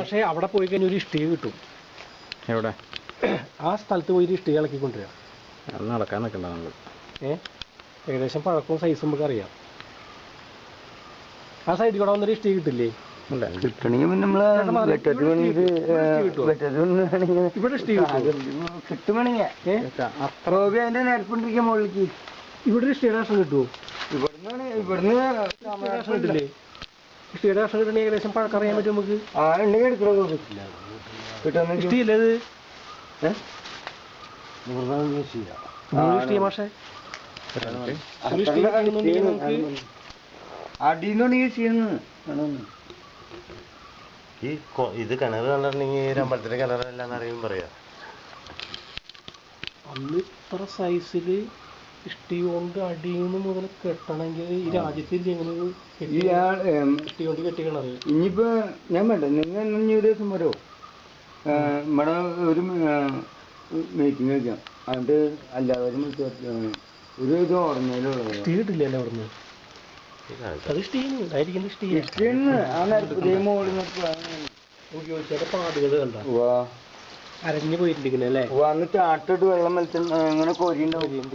പക്ഷേ അവിടെ പോയി കഴിഞ്ഞാൽ ഒരു ഇഷ്ടിക കിട്ടും. എവിടെ? ആ സ്ഥലത്ത് പോയി ഇഷ്ടിക ഇളക്കിക്കൊണ്ടുവരാം. അത് നടക്കാൻ നിൽക്കണ്ട നമ്മൾ. ഏകദേശം പഴക്കവും സൈസും നമുക്ക് അറിയാം. ആ സൈഡിൽ കൂടെ വന്നൊരു ഇഷ്ടിക കിട്ടില്ലേ? കിട്ടണെങ്കിൽ നമ്മള് ഇവിടെ ഇഷ്ടിക കിട്ടുവാണെങ്കിൽ അതിന്റെ നേരപ്പിണ്ടിരിക്കാൻ മുകളിലേക്ക് ഇവിടെ ഇഷ്ടിയുടെ കഷ്ണം കിട്ടുമോ? ഇവിടുന്ന് കിട്ടില്ലേ? ഇഷ്ടിയുടെ കഷ്ണം കിട്ടണമെങ്കിൽ ഏകദേശം പഴക്കം അറിയാൻ പറ്റും നമുക്ക്. ഇഷ്ടിയല്ലേ അത്? ഇഷ്ടിയ മാഷേ ഇത് കിണറ് കണ്ടിട്ടുണ്ടെങ്കിൽ അമ്പലത്തിലെ കിണറെല്ലാം അറിയും പറയാ. അന്ന് ഇത്ര സൈസില് ഇഷ്ടി കൊണ്ട് അടിയുന്ന മുതൽ കെട്ടണമെങ്കിൽ ഈ രാജ്യത്തിൽ എങ്ങനെ ഇഷ്ടി കൊണ്ട് കെട്ടിക്കണത്? ഇനിയിപ്പോ ഞാൻ വേണ്ട, നിങ്ങൾ ഒരു ദിവസം വരോ ഇവിടെ ഒരു മീറ്റിംഗ് വെക്കാം. അതുകൊണ്ട് എല്ലാവരും ഒരു ഇത് ഓർമ്മയിലുള്ളത് ഇഷ്ടി കിട്ടില്ലല്ലോ അവിടുന്ന്. അത് ഇഷ്ടിയായിരിക്കും. പാടുകൾ കണ്ട അരഞ്ഞു പോയിട്ടുണ്ടെങ്കിൽ അല്ലേ? വന്നിട്ട് ആട്ടിട്ട് വെള്ളം വലിച്ച ഇങ്ങനെ കോരിണ്ടാവും.